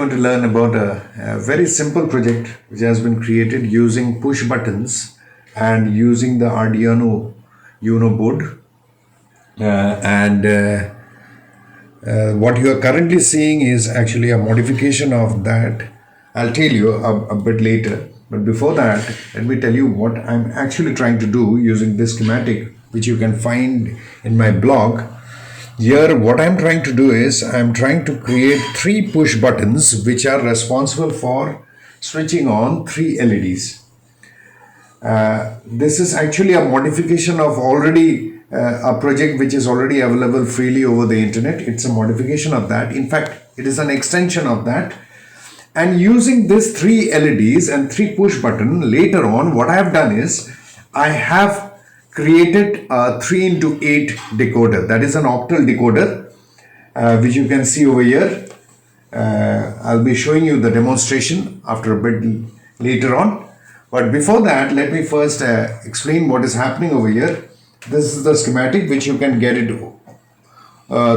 going to learn about a very simple project which has been created using push buttons and using the Arduino UNO board. What you are currently seeing is actually a modification of that. I'll tell you a bit later. But before that, let me tell you what I'm actually trying to do using this schematic, which you can find in my blog. Here, what I'm trying to do is I'm trying to create 3 push buttons which are responsible for switching on 3 LEDs. This is actually a modification of already a project which is already available freely over the internet. It's a modification of that. In fact, it is an extension of that. And using this 3 LEDs and 3 push button, later on what I have done is I have created a 3x8 decoder. That is an octal decoder, which you can see over here. I'll be showing you the demonstration after a bit later on. But before that, let me first explain what is happening over here. This is the schematic, which you can get it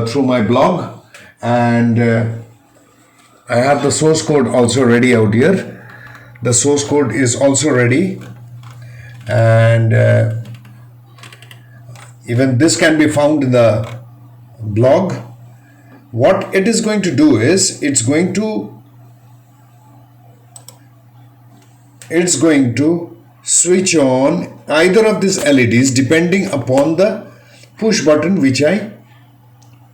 through my blog, and I have the source code also ready out here. The source code is also ready, and even this can be found in the blog. What it is going to do is it's going to switch on either of these LEDs depending upon the push button which I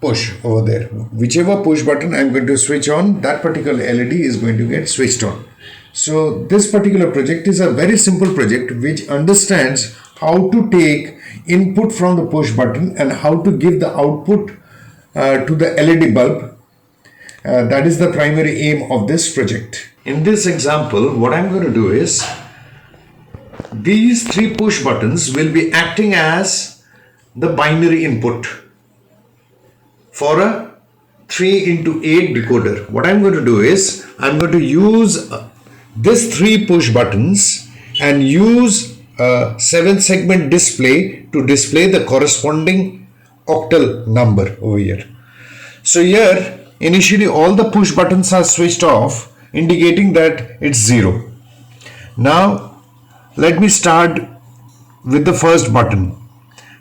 push over there. Whichever push button I'm going to switch on, that particular LED is going to get switched on. So this particular project is a very simple project which understands how to take input from the push button and how to give the output to the LED bulb. That is the primary aim of this project. In this example, what I'm going to do is these 3 push buttons will be acting as the binary input for a 3x8 decoder. What I'm going to do is I'm going to use these 3 push buttons and use a 7-segment display to display the corresponding octal number over here. So here initially all the push buttons are switched off, indicating that it's 0. Now let me start with the first button.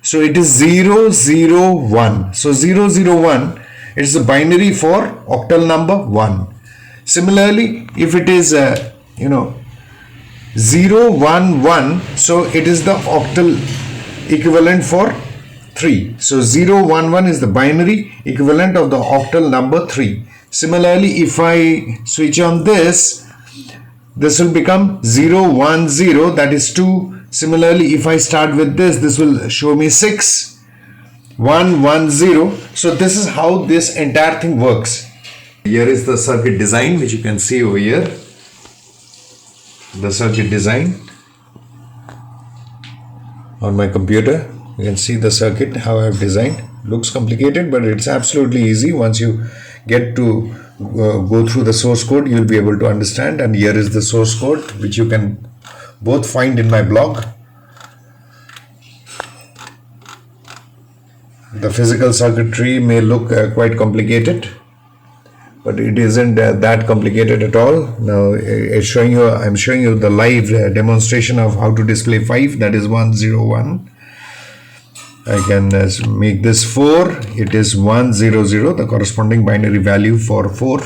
So it is 0, 0, 1. So 0, 0, 1 is the binary for octal number 1. Similarly, if it is 0, 1, 1, so it is the octal equivalent for 3. So 0, 1, 1 is the binary equivalent of the octal number 3. Similarly, if I switch on this will become 0, 1, 0, that is 2. Similarly, if I start with this will show me 6, 1, 1, 0. So this is how this entire thing works. Here is the circuit design, which you can see over here. The circuit design on my computer. You can see the circuit, how I have designed. Looks complicated, but it's absolutely easy. Once you get to go through the source code, you'll be able to understand. And here is the source code, which you can both find in my blog. The physical circuitry may look quite complicated, but it isn't that complicated at all. Now I'm showing you the live demonstration of how to display 5, that is 1, 0, 1. I can make this 4, it is 1, 0, 0, the corresponding binary value for 4.